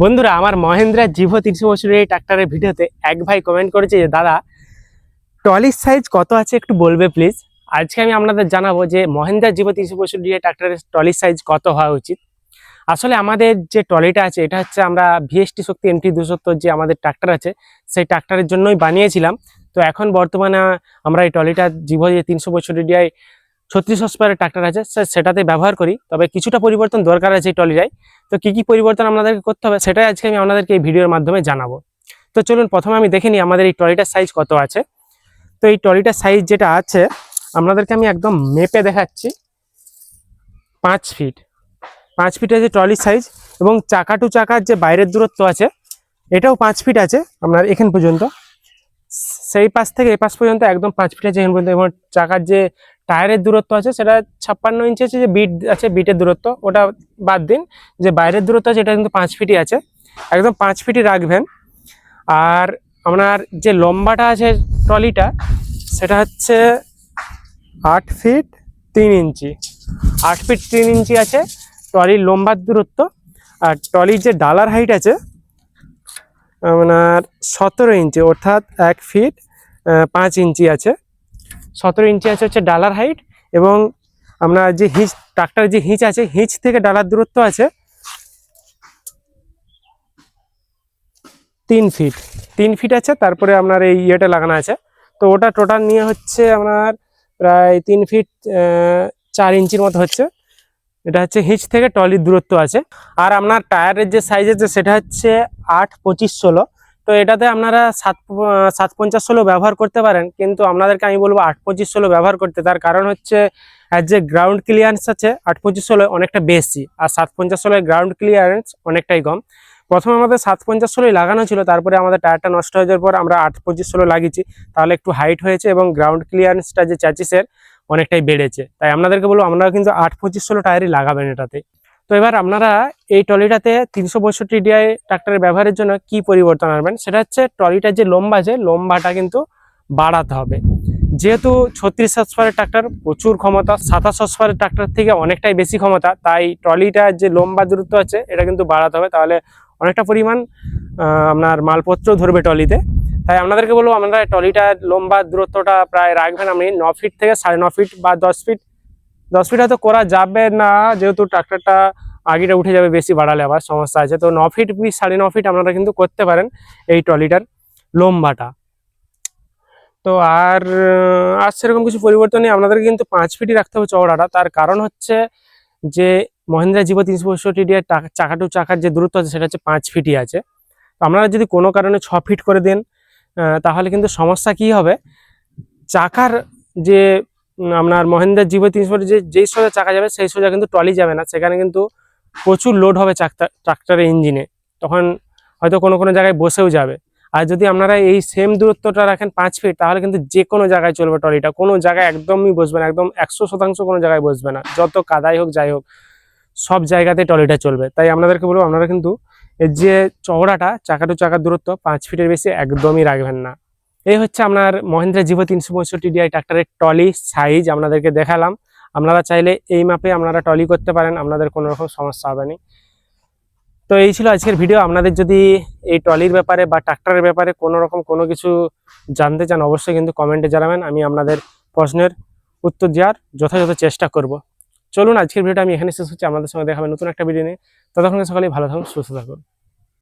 বন্ধুরা, আমার মহেন্দ্রা জিভো 365 এই ট্রাক্টরের ভিডিওতে এক ভাই কমেন্ট করেছে যে দাদা, ট্রলির সাইজ কত আছে একটু বলবে প্লিজ। আজকে আমি আপনাদের জানাবো যে মহেন্দ্রা জিভো 365 এই ট্রাক্টরের ট্রলির সাইজ কত হওয়া উচিত। আসলে আমাদের যে ট্রলিটা আছে এটা হচ্ছে আমরা ভিএসটি শক্তি MT 270 যে আমাদের ট্রাক্টর আছে সেই ট্রাক্টরের জন্যই বানিয়েছিলাম। তো এখন বর্তমানে আমরা এই ট্রলিটা জিভো যে 365 36 হর্স পাওয়ারের ট্রাক্টর আছে সেটাতে ব্যবহার করি, তবে কিছুটা পরিবর্তন দরকার আছে এই ট্রলিটায়। তো কি কি পরিবর্তন আপনাদেরকে করতে হবে সেটাই আজকে আমি আপনাদেরকে এই ভিডিওর মাধ্যমে জানাবো। তো চলুন প্রথমে আমি দেখে নিই আমাদের এই ট্রলিটার সাইজ কত আছে। তো এই ট্রলিটার সাইজ যেটা আছে আপনাদেরকে আমি একদম মেপে দেখাচ্ছি। 5 ফিট 5 ফিট আছে ট্রলির সাইজ, এবং চাকা টু চাকার যে বাইরের দূরত্ব আছে এটাও 5 ফিট আছে আপনার এখান পর্যন্ত। সেই পাশ থেকে এ পাশ পর্যন্ত একদম 5 ফিট আছে এখান পর্যন্ত। এবং চাকার যে টায়ারের দূরত্ব আছে সেটা 56 ইঞ্চি আছে। যে বিট আছে বিটের দূরত্ব ওটা বাদ দিন, যে বাইরের দূরত্ব আছে এটা কিন্তু 5 ফিটই আছে, একদম 5 ফিটই রাখবেন। আর আপনার যে লম্বাটা আছে ট্রলিটা সেটা হচ্ছে 8 ফিট 3 ইঞ্চি। 8 ফিট 3 ইঞ্চি আছে ট্রলির লম্বার দূরত্ব। আর ট্রলির যে ডালার হাইট আছে আপনার 17 ইঞ্চি, অর্থাৎ 1 ফিট 5 ইঞ্চি আছে। 17 ইঞ্চি আছে হচ্ছে ডালার হাইট। এবং আপনার যে হিঁচ ট্রাক্টর যে হিঁচ আছে হিঁচ থেকে ডালার দূরত্ব আছে 3 ফিট। 3 ফিট আছে, তারপরে আপনার এই ইয়েটা লাগানো আছে। তো ওটা টোটাল নিয়ে হচ্ছে আপনার প্রায় 3 ফিট 4 ইঞ্চির মতো হচ্ছে। এটা হচ্ছে হিঁচ থেকে ট্রলির দূরত্ব আছে। আর আপনার টায়ারের যে সাইজ আছে সেটা হচ্ছে 8-25-16। তো এটাতে আপনারা 7-50-16 ব্যবহার করতে পারেন, কিন্তু আপনাদেরকে আমি বলবো 8-25-16 ব্যবহার করতে। তার কারণ হচ্ছে এর যে গ্রাউন্ড ক্লিয়ারেন্স আছে 8-25-16 অনেকটা বেশি, আর 7-50-16 গ্রাউন্ড ক্লিয়ারেন্স অনেকটাই কম। প্রথমে আমাদের 7-50-16 লাগানো ছিল, তারপরে আমাদের টায়ারটা নষ্ট হয়ে যাওয়ার পর আমরা 8-25-16 লাগিয়েছি। তাহলে একটু হাইট হয়েছে এবং গ্রাউন্ড ক্লিয়ারেন্সটা যে চ্যাসিসের অনেকটাই বেড়েছে। তাই আপনাদেরকে বলবো আপনারা কিন্তু 8-25-16 টায়ারই লাগাবেন এটাতে। তো এবার আপনারা এই ট্রলিটাতে 362 ট্রাক্টরের ব্যবহারের জন্য কি পরিবর্তন আনবেন সেটা হচ্ছে ট্রলিটার যে লম্বা আছে লম্বাটা কিন্তু বাড়াতে হবে। যেহেতু 36 হর্স পাওয়ারের ট্রাক্টর প্রচুর ক্ষমতা, 27 হর্স পাওয়ারের ট্রাক্টর থেকে অনেকটাই বেশি ক্ষমতা, তাই ট্রলিটার যে লম্বা দূরত্ব আছে এটা কিন্তু বাড়াতে হবে। তাহলে অনেকটা পরিমাণ আপনার মালপত্র ধরবে ট্রলিতে। তাই আপনাদেরকে বলবো আপনারা ট্রলিটার লম্বা দূরত্বটা প্রায় রাখবেন আপনি 9 ফিট থেকে 9.5 ফিট বা 10 ফিট। 10 ফিট হয়তো করা যাবে না, যেহেতু ট্রাক্টরটা আগেটা উঠে যাবে, বেশি বাড়ালে আবার সমস্যা আছে। তো 9 ফিট 9.5 ফিট আপনারা কিন্তু করতে পারেন এই ট্রলিটার লম্বাটা। তো আর সেরকম কিছু পরিবর্তন নেই, আপনাদের কিন্তু 5 ফিটই রাখতে হবে চওড়াটা। তার কারণ হচ্ছে যে মহিন্দ্রা জিভো 365 চাকা টু চাকার যে দূরত্ব আছে সেটা হচ্ছে 5 ফিটই আছে। তো আপনারা যদি কোনো কারণে 6 ফিট করে দেন তাহলে কিন্তু সমস্যা কি হবে, চাকার যে আপনার মহিন্দ্রা জিভো 365 যেই সোজা চাকা যাবে সেই সোজা কিন্তু ট্রলি যাবে না, সেখানে কিন্তু প্রচুর লোড হবে ট্রাক্টরের ইঞ্জিনে, তখন হয়তো কোনো কোনো জায়গায় বসেও যাবে। আর যদি আপনারা এই সেম দূরত্বটা রাখেন 5 ফিট তাহলে কিন্তু যে কোনো জায়গায় চলবে ট্রলিটা, কোনো জায়গায় একদমই বসবে না, একদম 100% কোনো জায়গায় বসবে না, যত কাদাই হোক যাই হোক সব জায়গাতে ট্রলিটা চলবে। তাই আপনাদেরকে বলবো আপনারা কিন্তু এর যে চওড়াটা চাকা টু চাকার দূরত্ব 5 ফিটের বেশি একদমই রাখবেন না। এই হচ্ছে আপনার মহিন্দ্রা জিভো 365 ট্রাক্টরের ট্রলি সাইজ আপনাদেরকে দেখালাম। আপনারা চাইলে এই মাপে আপনারা ট্রলি করতে পারেন, আপনাদের কোনো রকম সমস্যা হবে না। তো এই ছিল আজকের ভিডিও। আপনাদের যদি এই ট্রলির ব্যাপারে বা ট্রাক্টরের ব্যাপারে কোনো রকম কোনো কিছু জানতে চান অবশ্যই কিন্তু কমেন্টে জানাবেন, আমি আপনাদের প্রশ্নের উত্তর দেওয়ার যথাযথ চেষ্টা করব। চলুন আজকের ভিডিওটা আমি এখানে শেষ হচ্ছে, আপনাদের সঙ্গে দেখাবেন নতুন একটা ভিডিও নিয়ে। ততক্ষণ সকালে ভালো থাকুন, সুস্থ থাকুন।